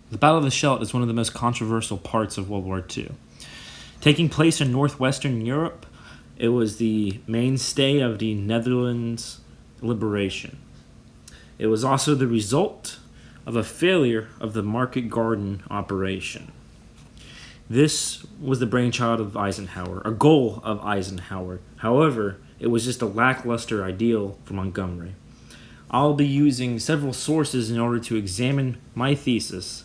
The Battle of the Scheldt is one of the most controversial parts of World War II. Taking place in northwestern Europe, it was the mainstay of the Netherlands' liberation. It was also the result of a failure of the Market Garden operation. This was the brainchild of Eisenhower, a goal of Eisenhower. However, it was just a lackluster ideal for Montgomery. I'll be using several sources in order to examine my thesis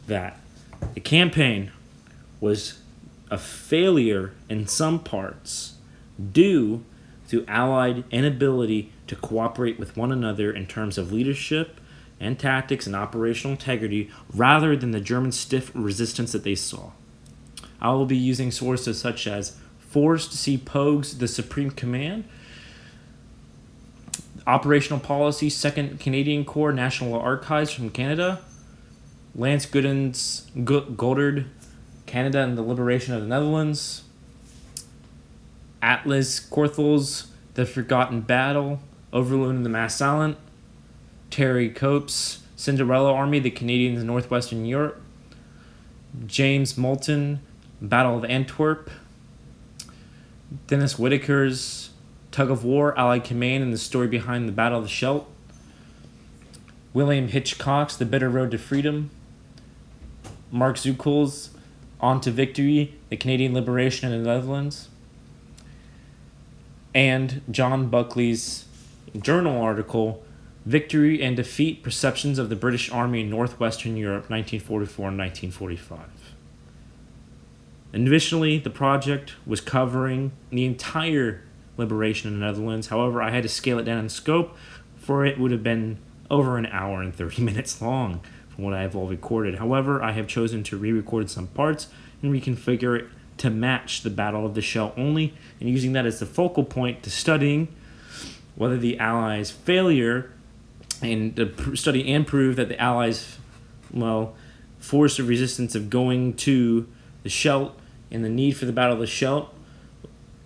that the campaign was a failure in some parts due to Allied inability to cooperate with one another in terms of leadership and tactics and operational integrity rather than the German stiff resistance that they saw. I will be using sources such as Forrest C. Pogue's The Supreme Command, Operational Policy, 2nd Canadian Corps, National Archives from Canada, Lance Gooden's Goddard, Canada and the Liberation of the Netherlands, Atlas Korthel's The Forgotten Battle, Overlord and the Mass Silent, Terry Cope's Cinderella Army, the Canadians in Northwestern Europe, James Moulton, Battle of Antwerp, Dennis Whitaker's Tug of War, Allied Command and the Story Behind the Battle of the Scheldt, William Hitchcock's The Bitter Road to Freedom, Mark Zuckel's On to Victory, the Canadian Liberation in the Netherlands, and John Buckley's journal article, Victory and Defeat, Perceptions of the British Army in Northwestern Europe, 1944 and 1945. Initially, the project was covering the entire liberation in the Netherlands. However, I had to scale it down in scope, for it would have been over an hour and 30 minutes long from what I have all recorded. However, I have chosen to re-record some parts and reconfigure it to match the Battle of the Scheldt only, and using that as the focal point to studying whether the Allies' failure and to study and prove that the Allies, forced the resistance of going to the Scheldt and the need for the Battle of the Scheldt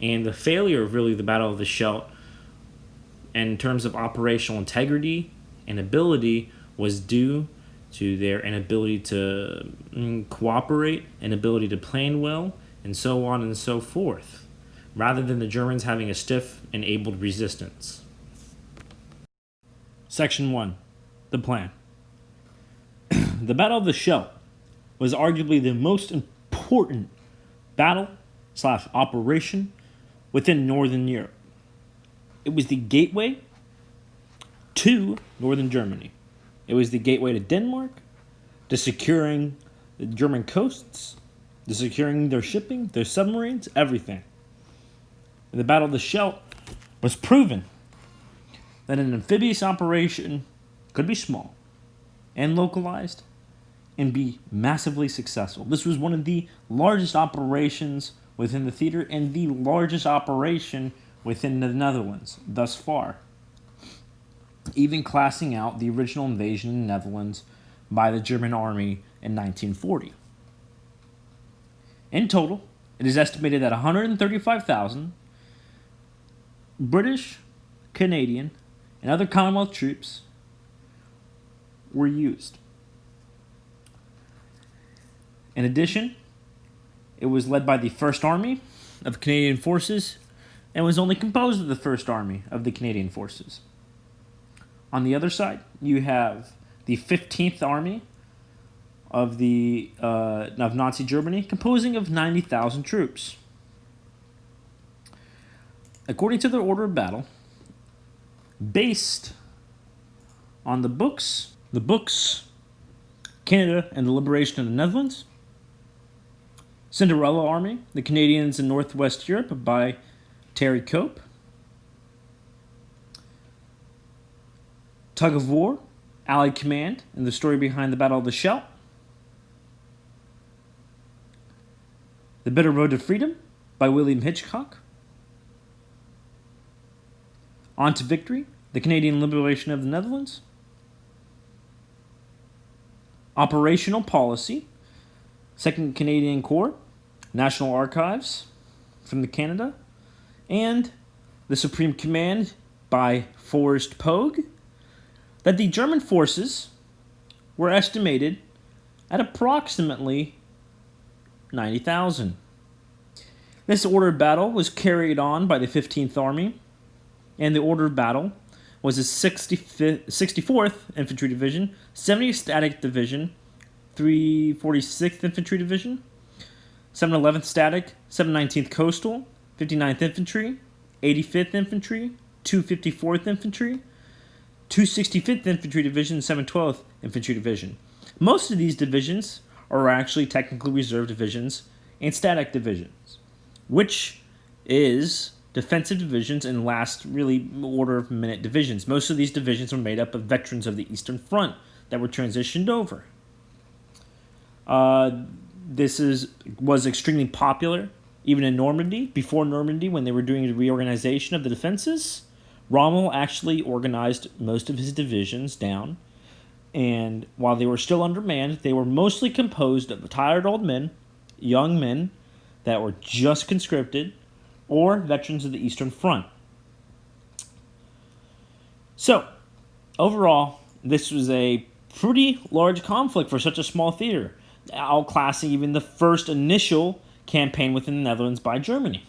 and the failure of really the Battle of the Scheldt in terms of operational integrity and ability was due to their inability to cooperate, inability to plan well, and so on and so forth, rather than the Germans having a stiff, enabled resistance. Section 1. The plan. The Battle of the Scheldt was arguably the most important battle/operation within Northern Europe. It was the gateway to Northern Germany. It was the gateway to Denmark, to securing the German coasts, to securing their shipping, their submarines, everything. The Battle of the Scheldt was proven that an amphibious operation could be small and localized and be massively successful. This was one of the largest operations within the theater and the largest operation within the Netherlands thus far, even classing out the original invasion in the Netherlands by the German army in 1940. In total, it is estimated that 135,000 British, Canadian, and other Commonwealth troops were used. In addition, it was led by the 1st Army of Canadian Forces and was only composed of the 1st Army of the Canadian Forces. On the other side, you have the 15th Army of Nazi Germany, composing of 90,000 troops. According to their order of battle, based on the books, Canada and the Liberation of the Netherlands, Cinderella Army, the Canadians in Northwest Europe by Terry Cope, Tug of War, Allied Command, and the Story Behind the Battle of the Scheldt, The Bitter Road to Freedom by William Hitchcock, On to Victory, the Canadian Liberation of the Netherlands, Operational Policy, 2nd Canadian Corps, National Archives from Canada, and The Supreme Command by Forrest Pogue, that the German forces were estimated at approximately 90,000. This order of battle was carried on by the 15th Army, and the order of battle was the 64th Infantry Division, 70th Static Division, 346th Infantry Division, 711th Static, 719th Coastal, 59th Infantry, 85th Infantry, 254th Infantry, 265th Infantry Division, 712th Infantry Division. Most of these divisions are actually technically reserve divisions and static divisions, which is defensive divisions and last really order of minute divisions. Most of these divisions were made up of veterans of the Eastern Front that were transitioned over. This was extremely popular even in Normandy. Before Normandy, when they were doing the reorganization of the defenses, Rommel actually organized most of his divisions down, and while they were still undermanned, they were mostly composed of tired old men, young men that were just conscripted, or veterans of the Eastern Front. So, overall, this was a pretty large conflict for such a small theater, outclassing even the first initial campaign within the Netherlands by Germany.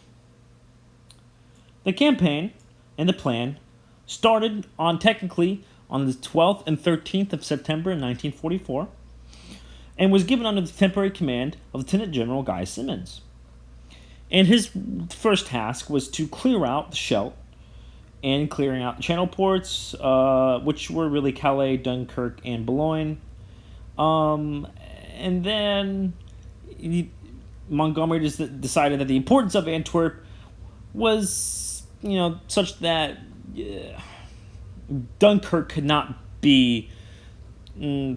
The campaign and the plan started technically on the 12th and 13th of September in 1944 and was given under the temporary command of Lieutenant General Guy Simonds. And his first task was to clear out the Scheldt and clearing out the channel ports, which were really Calais, Dunkirk, and Boulogne. And then Montgomery just decided that the importance of Antwerp was, such that Dunkirk could not be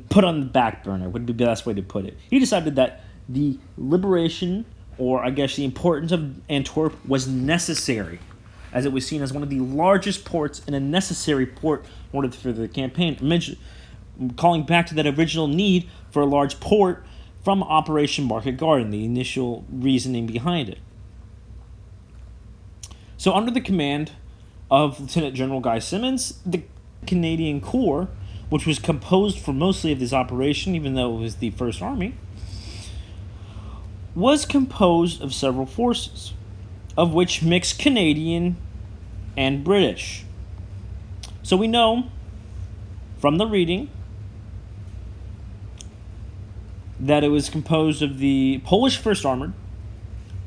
put on the back burner, would be the best way to put it. He decided that the liberation, or I guess the importance of Antwerp, was necessary, as it was seen as one of the largest ports and a necessary port in order for the campaign. Calling back to that original need for a large port from Operation Market Garden, the initial reasoning behind it. So under the command of Lieutenant General Guy Simonds, the Canadian Corps, which was composed for mostly of this operation, even though it was the First Army, was composed of several forces, of which mixed Canadian and British. So we know from the reading that it was composed of the Polish 1st Armored,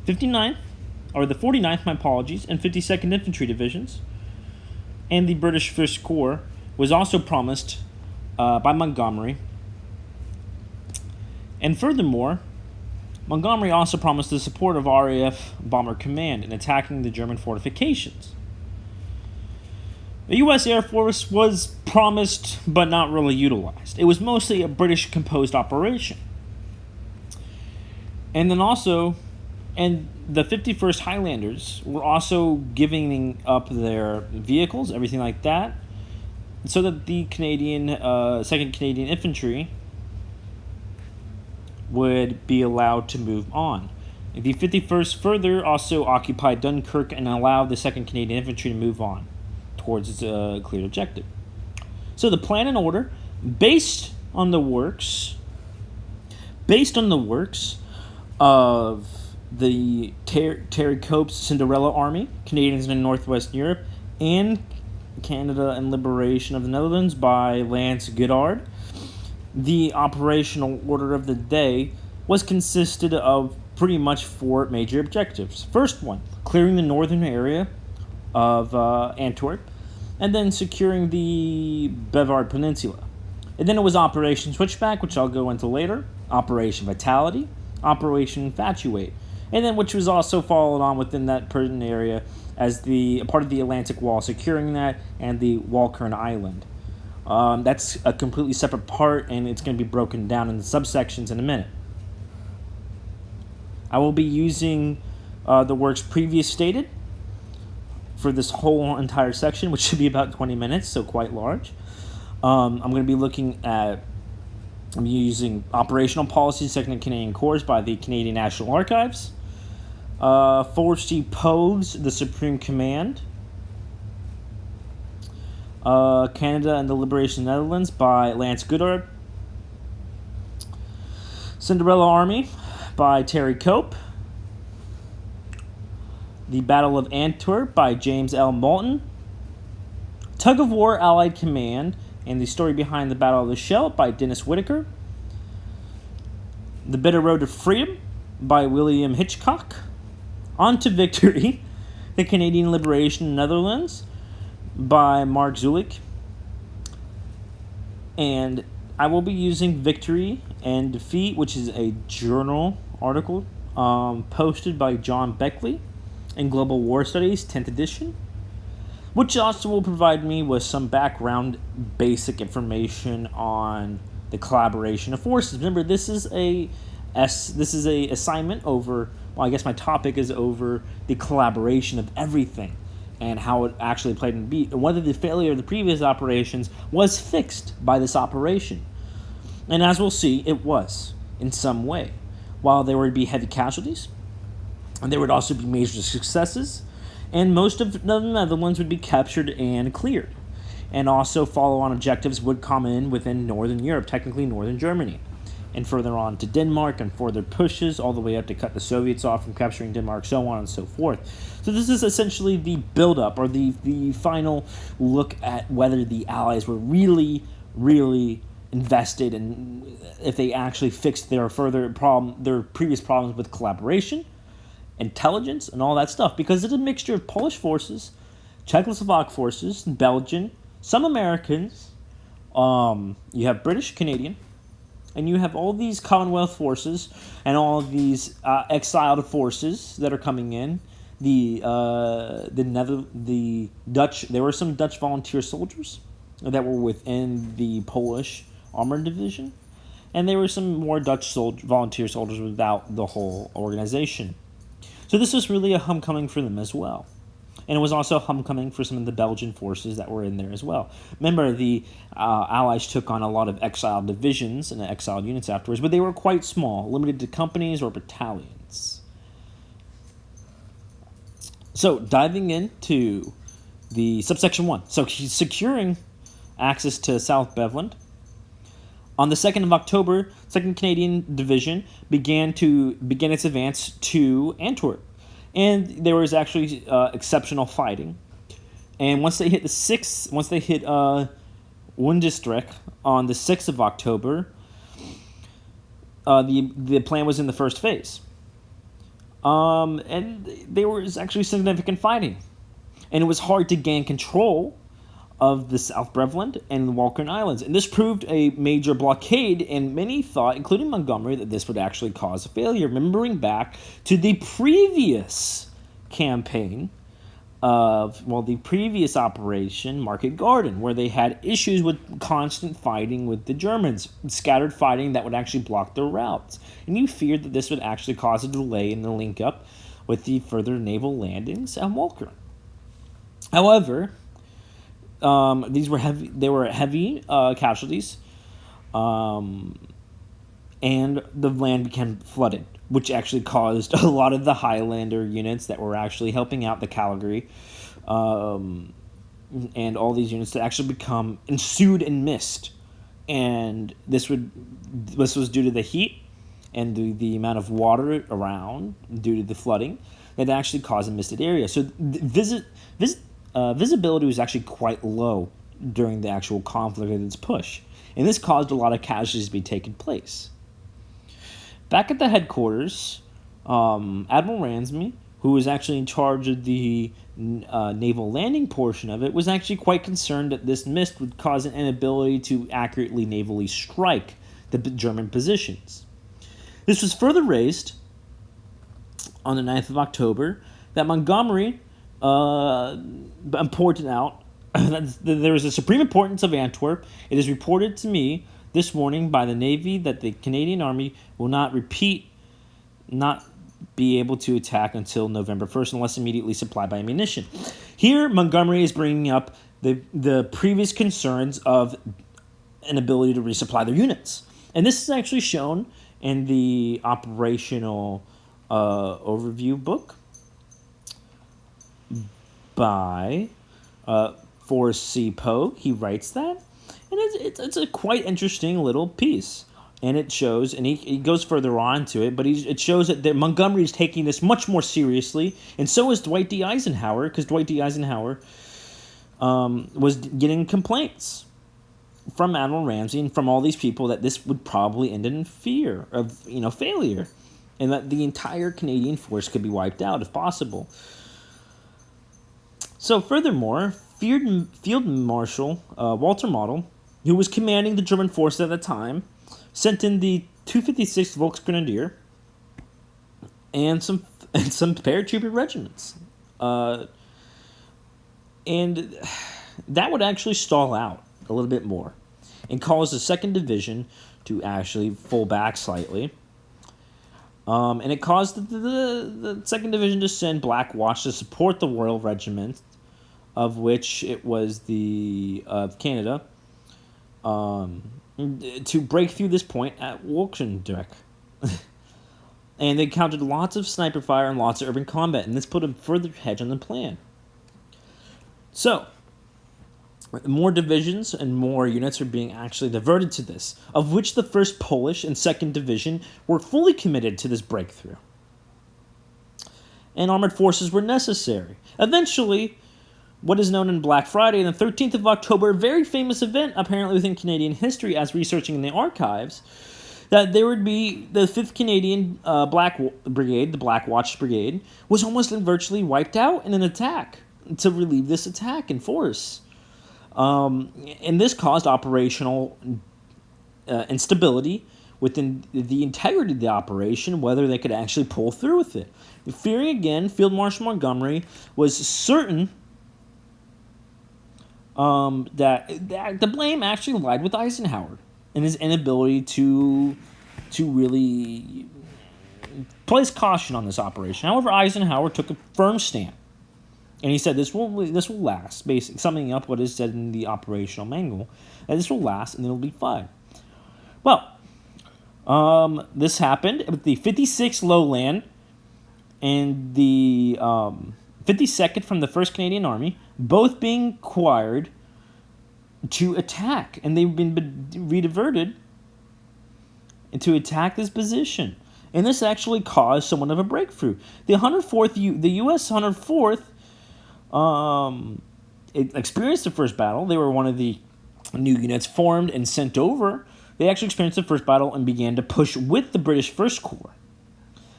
59th, or the 49th, my apologies, and 52nd Infantry Divisions, and the British 1st Corps was also promised by Montgomery. And furthermore, Montgomery also promised the support of RAF Bomber Command in attacking the German fortifications. The U.S. Air Force was promised but not really utilized. It was mostly a British-composed operation. And then also, and the 51st Highlanders were also giving up their vehicles, everything like that, so that the 2nd Canadian Infantry would be allowed to move on. The 51st further also occupied Dunkirk and allowed the 2nd Canadian Infantry to move on towards its clear objective. So the plan and order, based on the works of the Terry Cope's Cinderella Army, Canadians in Northwest Europe, and Canada and Liberation of the Netherlands by Lance Goddard, the operational order of the day consisted of pretty much 4 major objectives. First one, clearing the northern area of Antwerp, and then securing the Bevard Peninsula. And then it was Operation Switchback, which I'll go into later, Operation Vitality, Operation Infatuate, and then which was also followed on within that pertinent area as a part of the Atlantic Wall, securing that, and the Walcheren Island. That's a completely separate part, and it's going to be broken down into subsections in a minute. I will be using the works previous stated for this whole entire section, which should be about 20 minutes, so quite large. I'm going to be using Operational Policy, 2nd Canadian Corps by the Canadian National Archives. 4C Pogues, the Supreme Command. Canada and the Liberation of the Netherlands by Lance Goddard. Cinderella Army by Terry Cope. The Battle of Antwerp by James L. Moulton. Tug of War Allied Command and the Story Behind the Battle of the Scheldt by Dennis Whitaker. The Bitter Road to Freedom by William Hitchcock. On to Victory, The Canadian Liberation in Netherlands by Mark Zulik. And I will be using Victory and Defeat, which is a journal article posted by John Beckley in Global War Studies, 10th edition, which also will provide me with some background basic information on the collaboration of forces. Remember, this is a assignment over, well, I guess my topic is over the collaboration of everything and how it actually played in beat, and whether the failure of the previous operations was fixed by this operation. And as we'll see, it was, in some way. While there would be heavy casualties, and there would also be major successes, and most of the Netherlands would be captured and cleared. And also follow-on objectives would come in within Northern Europe, technically Northern Germany, and further on to Denmark, and further pushes all the way up to cut the Soviets off from capturing Denmark, so on and so forth. So this is essentially the build-up, or the final look at whether the Allies were really, really invested, and if they actually fixed their previous problems with collaboration, intelligence, and all that stuff. Because it's a mixture of Polish forces, Czechoslovak forces, Belgian, some Americans, you have British, Canadian, and you have all these Commonwealth forces and all of these exiled forces that are coming in. The Dutch. There were some Dutch volunteer soldiers that were within the Polish armored division, and there were some more Dutch volunteer soldiers without the whole organization. So this was really a homecoming for them as well. And it was also a homecoming for some of the Belgian forces that were in there as well. Remember, the Allies took on a lot of exiled divisions and exiled units afterwards, but they were quite small, limited to companies or battalions. So, diving into the subsection 1. So, securing access to South Beveland. On the 2nd of October, 2nd Canadian Division began its advance to Antwerp. And there was actually exceptional fighting. And once they hit Windestreek on the 6th of October, the plan was in the first phase. And there was actually significant fighting. And it was hard to gain control of the South Beveland and the Walcheren Islands. And this proved a major blockade, and many thought, including Montgomery, that this would actually cause a failure, remembering back to the previous campaign the previous operation, Market Garden, where they had issues with constant fighting with the Germans, scattered fighting that would actually block their routes. And you feared that this would actually cause a delay in the link-up with the further naval landings at Walcheren. However, these were heavy. They were heavy casualties, and the land became flooded, which actually caused a lot of the Highlander units that were actually helping out the Calgary, and all these units to actually become ensued in mist, and this was due to the heat and the amount of water around due to the flooding that actually caused a misted area. So visibility was actually quite low during the actual conflict and its push, and this caused a lot of casualties to be taking place. Back at the headquarters, Admiral Ransby, who was actually in charge of the naval landing portion of it, was actually quite concerned that this mist would cause an inability to accurately navally strike the German positions. This was further raised on the 9th of October that Montgomery pointed out that there is a supreme importance of Antwerp. It is reported to me this morning by the Navy that the Canadian Army will not be able to attack until November 1st unless immediately supplied by ammunition. Here, Montgomery is bringing up the previous concerns of an ability to resupply their units. And this is actually shown in the operational overview book by Forrest C. Poe. He writes that. And it's a quite interesting little piece. And it shows, and he goes further on to it, but it shows that Montgomery is taking this much more seriously, and so is Dwight D. Eisenhower, because Dwight D. Eisenhower was getting complaints from Admiral Ramsey and from all these people that this would probably end in fear of failure, and that the entire Canadian force could be wiped out if possible. So furthermore, Field Marshal Walter Model, who was commanding the German force at the time, sent in the 256th Volksgrenadier and some paratrooper regiments. And that would actually stall out a little bit more and cause the 2nd Division to actually fall back slightly. And it caused the 2nd Division to send Black Watch to support the Royal Regiment, of which it was the of Canada, to break through this point at Wolkendeck. And they encountered lots of sniper fire and lots of urban combat, and this put a further hedge on the plan. So, more divisions and more units are being actually diverted to this, of which the 1st Polish and 2nd Division were fully committed to this breakthrough. And armored forces were necessary. Eventually, what is known in Black Friday, on the 13th of October, a very famous event apparently within Canadian history, as researching in the archives, that there would be the 5th Canadian Black Brigade, the Black Watch Brigade, was almost virtually wiped out in an attack to relieve this attack in force. And this caused operational instability within the integrity of the operation, whether they could actually pull through with it. Fearing again, Field Marshal Montgomery was certain that the blame actually lied with Eisenhower and his inability to really place caution on this operation. However, Eisenhower took a firm stand. And he said this will last, basically summing up what is said in the operational manual, that this will last and it'll be fine. Well, this happened with the 56th Lowland and the 52nd from the 1st Canadian Army, both being required to attack, and they've been rediverted to attack this position. And this actually caused somewhat of a breakthrough. The U.S. 104th it experienced the first battle. They were one of the new units formed and sent over. They actually experienced the first battle and began to push with the British First Corps.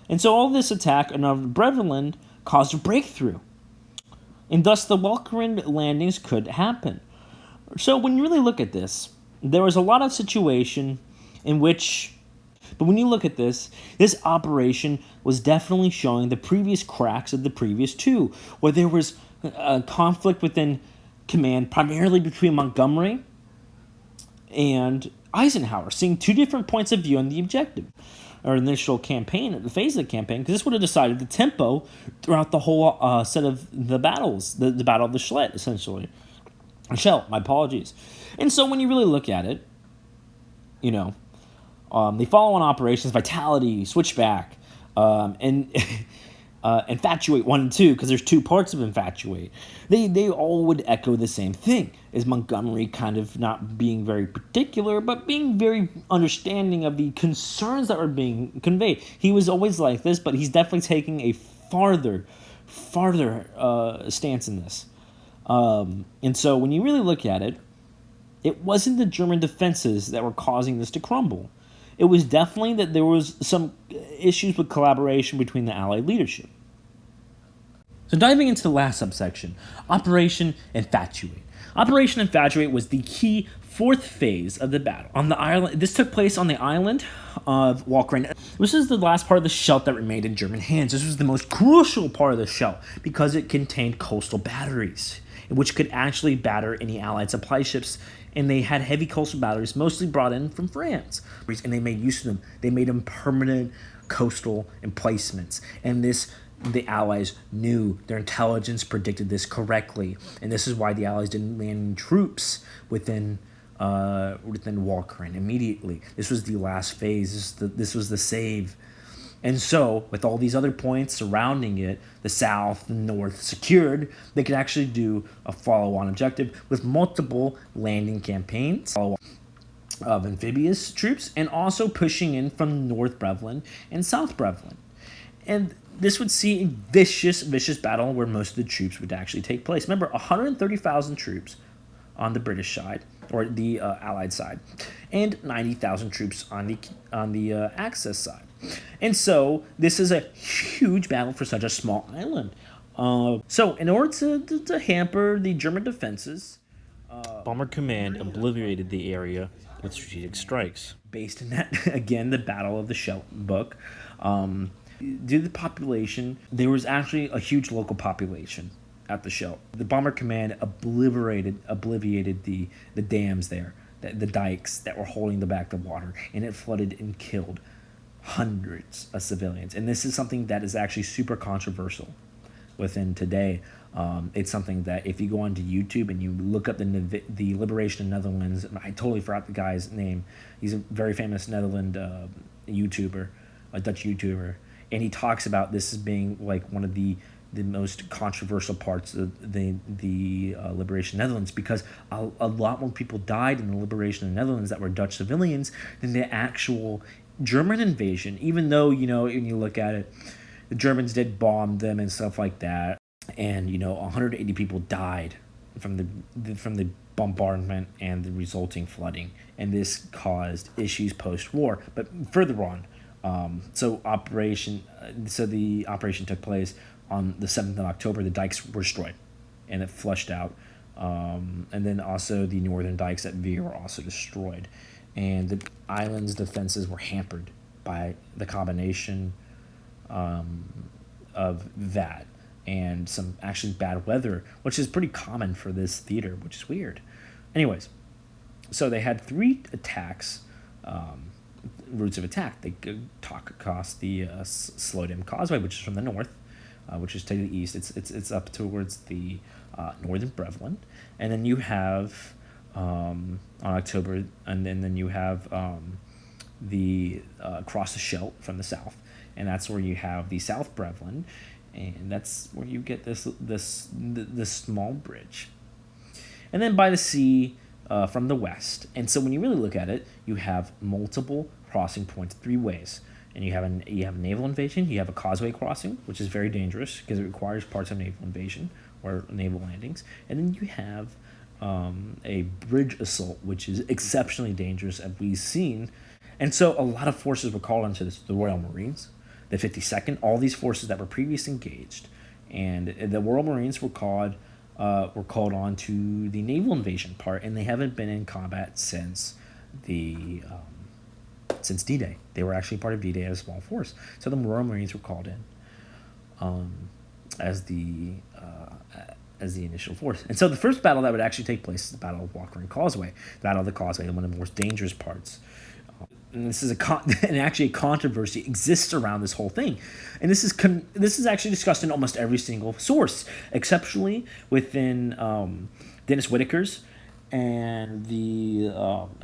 And so all this attack on Breveland caused a breakthrough. And thus the Walcheren landings could happen. So when you really look at this, there was a lot of situation in which... But when you look at this operation was definitely showing the previous cracks of the previous two, where there was a conflict within command, primarily between Montgomery and Eisenhower, seeing two different points of view on the objective, or initial campaign, the phase of the campaign, because this would have decided the tempo throughout the whole set of the battles, the Battle of the Scheldt, essentially. Scheldt, my apologies. And so when you really look at it, they follow on operations, Vitality, Switchback, and Infatuate 1 and 2, because there's two parts of Infatuate. They all would echo the same thing, is Montgomery kind of not being very particular, but being very understanding of the concerns that were being conveyed. He was always like this, but he's definitely taking a farther stance in this. And so when you really look at it, it wasn't the German defenses that were causing this to crumble. It was definitely that there was some issues with collaboration between the Allied leadership. So diving into the last subsection, Operation Infatuate. Operation Infatuate was the key fourth phase of the battle. On the island, this took place on the island of Walcheren. This is the last part of the Scheldt that remained in German hands. This was the most crucial part of the Scheldt because it contained coastal batteries, which could actually batter any Allied supply ships. And they had heavy coastal batteries, mostly brought in from France. And they made use of them. They made them permanent coastal emplacements. And the Allies knew. Their intelligence predicted this correctly. And this is why the Allies didn't land troops within Walcheren immediately. This was the last phase. This was the save. And so, with all these other points surrounding it, the south and north secured, they could actually do a follow-on objective with multiple landing campaigns. of amphibious troops and also pushing in from North Brevlin and South Brevlin. And this would see a vicious battle where most of the troops would actually take place. Remember, 130,000 troops on the British side, or the Allied side, and 90,000 troops on the Axis side. And so this is a huge battle for such a small island. So in order to hamper the German defenses, Bomber Command obliterated the area with strategic strikes. Based in that, again, the Battle of the Scheldt book. Due to the population, there was actually a huge local population at the Scheldt. The Bomber Command obliterated the dams there, the dikes that were holding back the water, and it flooded and killed hundreds of civilians. And this is something that is actually super controversial within today. It's something that if you go onto YouTube and you look up the liberation of Netherlands, I totally forgot the guy's name. He's a very famous Netherlands YouTuber, a Dutch YouTuber, and he talks about this as being like one of the most controversial parts of the liberation of Netherlands, because a lot more people died in the liberation of the Netherlands that were Dutch civilians than the actual German invasion. Even though, when you look at it, the Germans did bomb them and stuff like that, and 180 people died from the bombardment and the resulting flooding, and this caused issues post-war. But further on, the operation took place on the 7th of October. The dikes were destroyed, and it flushed out, and then also the northern dikes at Veer were also destroyed, and the island's defenses were hampered by the combination of that and some actually bad weather, which is pretty common for this theater, which is weird. Anyways, so they had 3 attacks, routes of attack. They could talk across the Slodem Causeway, which is from the north, which is to the east. It's up towards the northern Brevlin, and then you have on October, and then you have the across the Scheldt from the south, and that's where you have the South Brevlin, and that's where you get this small bridge, and then by the sea from the west. And so when you really look at it, you have multiple crossing points 3 ways, and you have a naval invasion, you have a causeway crossing, which is very dangerous because it requires parts of naval invasion or naval landings, and then you have a bridge assault, which is exceptionally dangerous, as we've seen. And so a lot of forces were called into this: the Royal Marines, the 52nd, all these forces that were previously engaged, and the Royal Marines were called on to the naval invasion part, and they haven't been in combat since D-Day. They were actually part of D-Day as a small force. So the Royal Marines were called in as the initial force. And so the first battle that would actually take place is the Battle of Walker and Causeway. The Battle of the Causeway, one of the most dangerous parts. And this is actually a controversy exists around this whole thing, and this is actually discussed in almost every single source, exceptionally within Dennis Whitaker's and the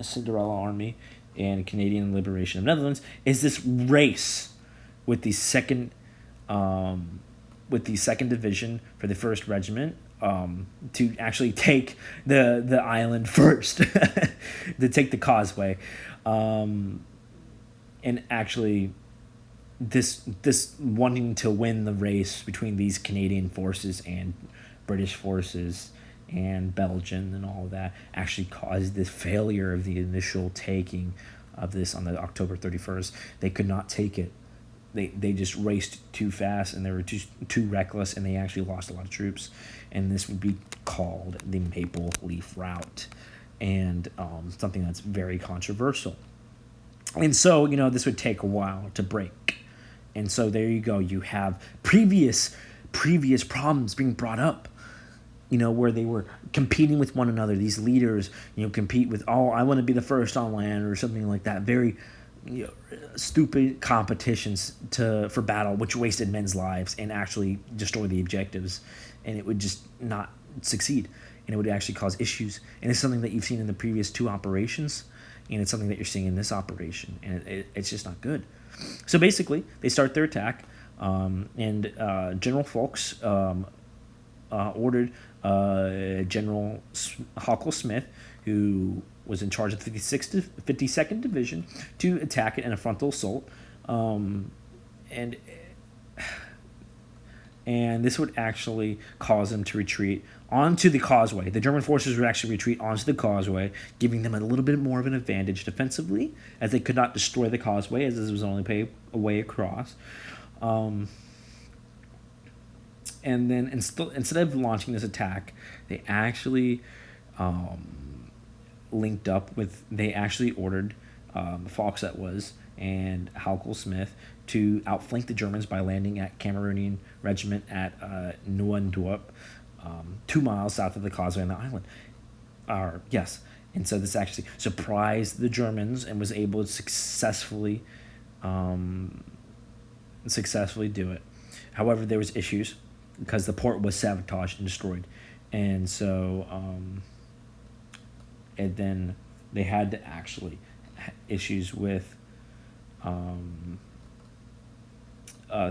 Cinderella Army and Canadian Liberation of Netherlands, is this race with the second division for the 1st Regiment to actually take the island first, to take the causeway. And actually this wanting to win the race between these Canadian forces and British forces and Belgian and all of that actually caused the failure of the initial taking of this on the October 31st. They could not take it. They just raced too fast, and they were too reckless, and they actually lost a lot of troops. And this would be called the Maple Leaf Route, and something that's very controversial. And so, this would take a while to break. And so there you go. You have previous problems being brought up, where they were competing with one another. These leaders, compete with, I want to be the first on land or something like that. Very stupid competitions for battle, which wasted men's lives and actually destroyed the objectives. And it would just not succeed. And it would actually cause issues. And it's something that you've seen in the previous 2 operations. And it's something that you're seeing in this operation. And it's just not good. So basically, they start their attack. And General Fawkes ordered General Huckle Smith, who was in charge of the 52nd Division to attack it in a frontal assault, and this would actually cause them to retreat onto the causeway. The German forces would actually retreat onto the causeway, giving them a little bit more of an advantage defensively, as they could not destroy the causeway, as this was only a way across. And then instead of launching this attack, they actually linked up with. They actually ordered Fox that was and Halkel Smith to outflank the Germans by landing at Cameroonian Regiment at Neuendorp, 2 miles south of the causeway on the island. Yes, and so this actually surprised the Germans and was able to successfully do it. However, there was issues because the port was sabotaged and destroyed, and so and then they had to actually issues with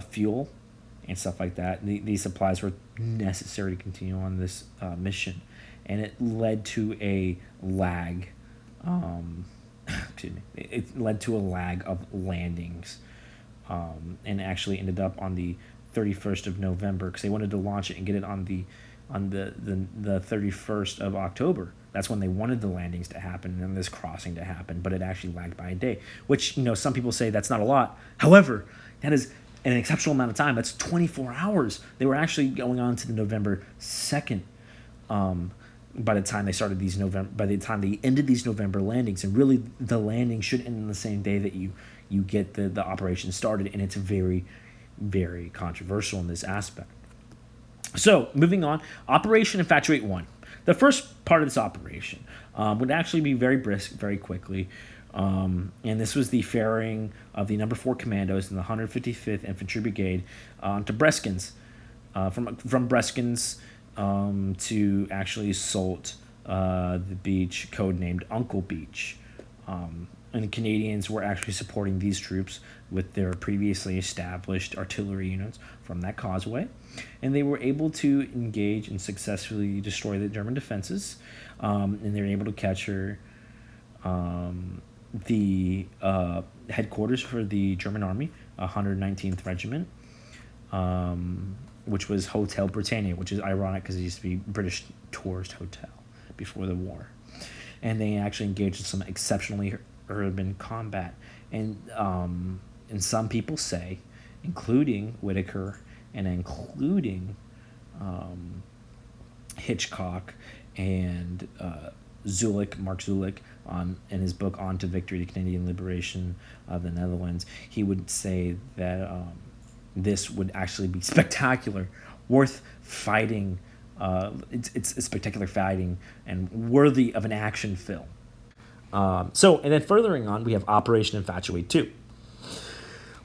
fuel and stuff like that. These supplies were necessary to continue on this mission, and it led to a lag. Excuse me. It led to a lag of landings, and actually ended up on the 31st of November because they wanted to launch it and get it on the 31st of October. That's when they wanted the landings to happen and this crossing to happen, but it actually lagged by a day, which, some people say that's not a lot. However, that is an exceptional amount of time. That's 24 hours. They were actually going on to the November 2nd by the time they ended these November landings. And really, the landing should end on the same day that you get the operation started, and it's very, very controversial in this aspect. So, moving on, Operation Infatuate 1. The first part of this operation would actually be very brisk, very quickly. And this was the ferrying of the number 4 commandos in the 155th Infantry Brigade to Breskins. From Breskins to actually assault the beach codenamed Uncle Beach. And the Canadians were actually supporting these troops with their previously established artillery units from that causeway. And they were able to engage and successfully destroy the German defenses. And they were able to capture the headquarters for the German Army, 119th Regiment, which was Hotel Britannia, which is ironic because it used to be British tourist hotel before the war. And they actually engaged in some exceptionally urban combat. And some people say, including Whitaker and including Hitchcock and Mark Zulik, in his book On to Victory, the Canadian Liberation of the Netherlands, he would say that this would actually be spectacular, worth fighting. It's spectacular fighting and worthy of an action film. And then furthering on, we have Operation Infatuate 2,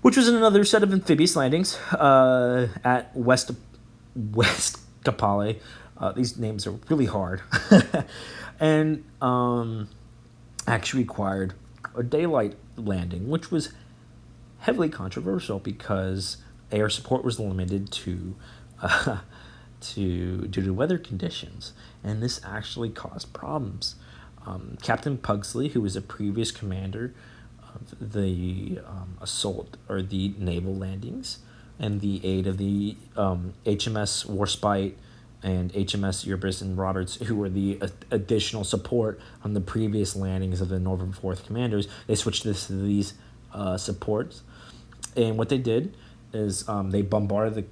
which was another set of amphibious landings at West Kapale. These names are really hard. And actually required a daylight landing, which was heavily controversial because air support was limited due to weather conditions, and this actually caused problems. Captain Pugsley, who was a previous commander of the assault or the naval landings, and the aid of the HMS Warspite and HMS Urbis and Roberts, who were the additional support on the previous landings of the Northern 4th Commanders, they switched this to these supports. And what they did is they bombarded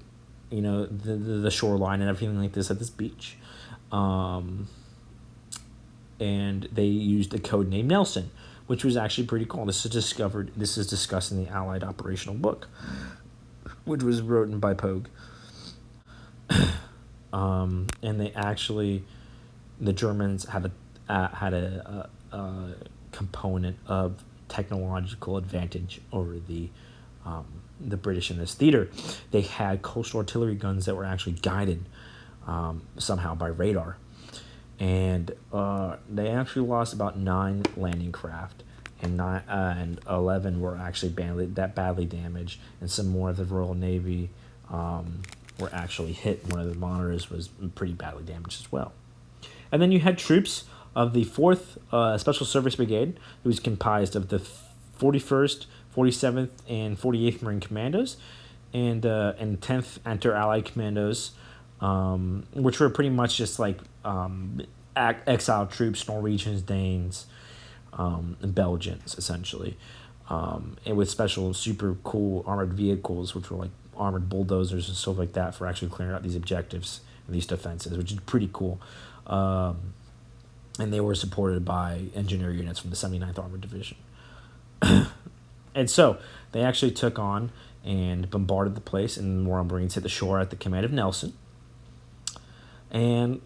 the shoreline and everything like this at this beach. And they used the code name Nelson, which was actually pretty cool. This is discussed in the Allied Operational Book, which was written by Pogue. And the Germans had a component of technological advantage over the British in this theater. They had coastal artillery guns that were actually guided somehow by radar, and they actually lost about 9 landing craft, and 11 were actually badly damaged, and some more of the Royal Navy were actually hit. One of the monitors was pretty badly damaged as well. And then you had troops of the 4th Special Service Brigade. It was comprised of the 41st, 47th, and 48th Marine Commandos, and 10th Inter-Allied Commandos, which were pretty much just like exiled troops, Norwegians, Danes, and Belgians, essentially. And with special super cool armored vehicles, which were like armored bulldozers and stuff like that for actually clearing out these objectives and these defenses, which is pretty cool. And they were supported by engineer units from the 79th Armored Division. And so they actually took on and bombarded the place, and Royal Marines hit the shore at the command of Nelson. And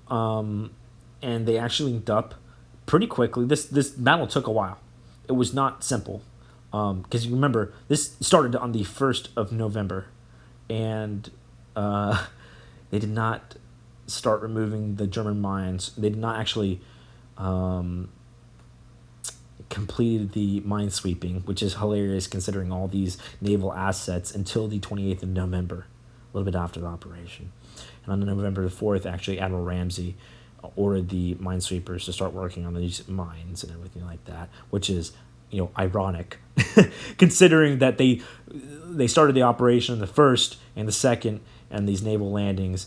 they actually linked up pretty quickly. This battle took a while. It was not simple. Because you remember, this started on the 1st of November, and they did not start removing the German mines. They did not actually completed the mine sweeping, which is hilarious considering all these naval assets, until the 28th of November, a little bit after the operation. And on November the 4th, actually, Admiral Ramsey ordered the minesweepers to start working on these mines and everything like that, which is, ironic, considering that they started the operation on the 1st and the 2nd and these naval landings.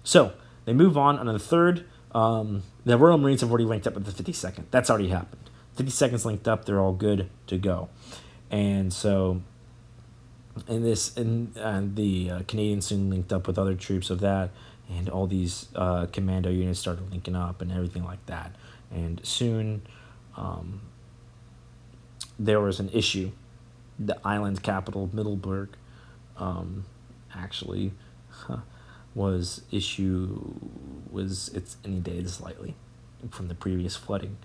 So they move on the 3rd. The Royal Marines have already linked up with the 52nd. That's already happened. 52nd's linked up. They're all good to go. And so the Canadians soon linked up with other troops of that, and all these commando units started linking up and everything like that. And soon there was an issue. The island capital, Middelburg, actually was it's inundated slightly from the previous flooding,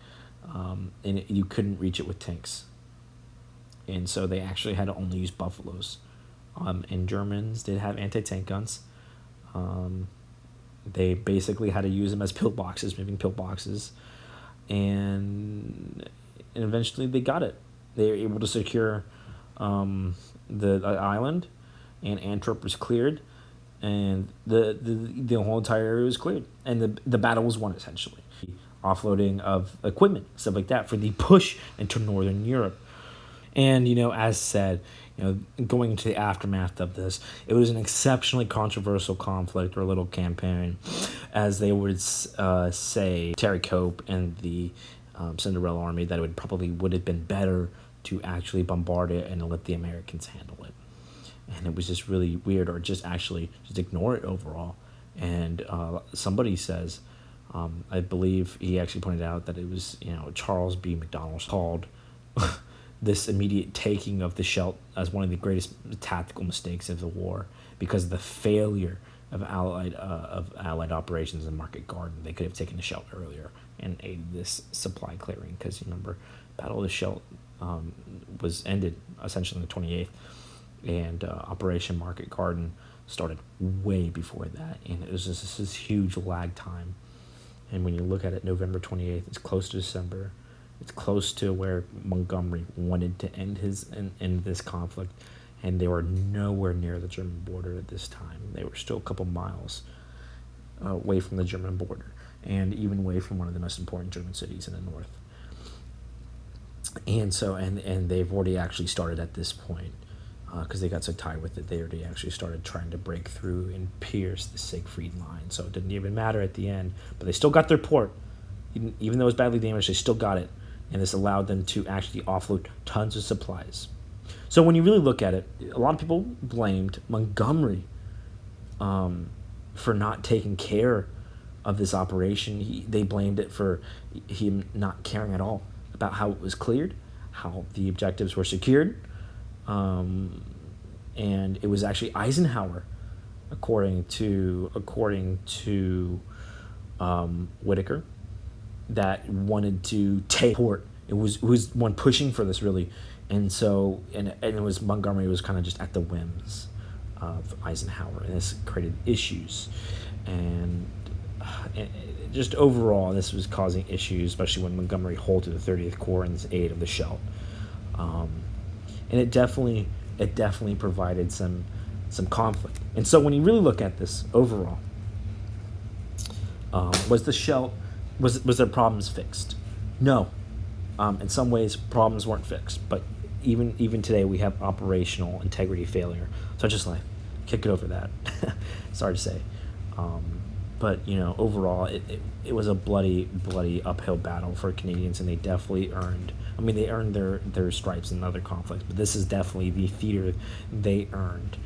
and you couldn't reach it with tanks. And so they actually had to only use buffaloes. And Germans did have anti-tank guns. They basically had to use them as pillboxes, moving pillboxes. And eventually they got it. They were able to secure the island, and Antwerp was cleared, and the whole entire area was cleared. And the battle was won, essentially. Offloading of equipment, stuff like that, for the push into Northern Europe. And, as said, going into the aftermath of this, it was an exceptionally controversial conflict, or little campaign, as they would say, Terry Cope and the Cinderella Army, that would have been better to actually bombard it and let the Americans handle it. And it was just really weird, or just ignore it overall. And somebody says, I believe he actually pointed out that it was, Charles B. McDonald called this immediate taking of the Scheldt as one of the greatest tactical mistakes of the war, because of the failure of Allied operations in Market Garden. They could have taken the Scheldt earlier and aided this supply clearing, because remember, Battle of the Scheldt was ended essentially on the 28th, and Operation Market Garden started way before that, and it was just this huge lag time. And when you look at it, November 28th, it's close to December. It's close to where Montgomery wanted to end this conflict, and they were nowhere near the German border at this time. They were still a couple miles away from the German border, and even away from one of the most important German cities in the north. And so, and they've already actually started at this point, because they got so tied with it, they already actually started trying to break through and pierce the Siegfried line. So it didn't even matter at the end, but they still got their port. Even though it was badly damaged, they still got it. And this allowed them to actually offload tons of supplies. So when you really look at it, a lot of people blamed Montgomery for not taking care of this operation. They blamed it for him not caring at all about how it was cleared, how the objectives were secured. And it was actually Eisenhower, according to Whitaker, that wanted to take port. It was one pushing for this, really. And so, and it was Montgomery was kind of just at the whims of Eisenhower, and this created issues. And just overall, this was causing issues, especially when Montgomery halted the 30th Corps in its aid of the Scheldt. And it definitely provided some conflict. And so when you really look at this overall, was the Scheldt, was their problems fixed? No, in some ways, problems weren't fixed, but even today we have operational integrity failure. So I just like kick it over that. Sorry to say, um, but overall, it was a bloody uphill battle for Canadians, and they definitely earned. I mean, they earned their stripes in other conflicts, but this is definitely the theater they earned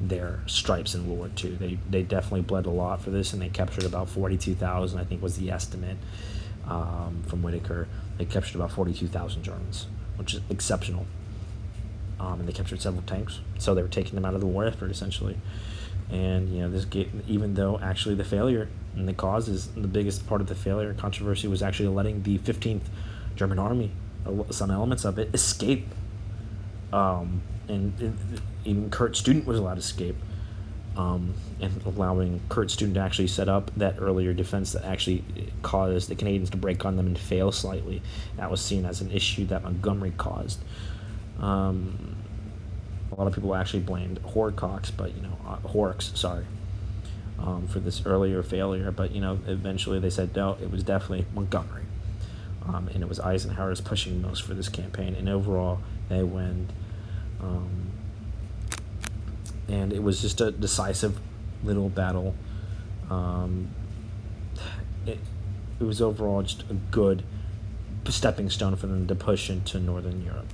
their stripes in World War II. They definitely bled a lot for this, and they captured about 42,000. I think was the estimate from Whitaker. They captured about 42,000 Germans, which is exceptional. And they captured several tanks, so they were taking them out of the war effort essentially. And this even though actually the failure and the causes, the biggest part of the failure and controversy was actually letting the 15th German Army, some elements of it, escape. And even Kurt Student was allowed to escape. And allowing Kurt Student to actually set up that earlier defense that actually caused the Canadians to break on them and fail slightly. That was seen as an issue that Montgomery caused. A lot of people actually blamed Horrocks, but Horrocks, sorry, for this earlier failure. But eventually they said no, it was definitely Montgomery, and it was Eisenhower's pushing most for this campaign. And overall, they win. And it was just a decisive little battle. It was overall just a good stepping stone for them to push into Northern Europe.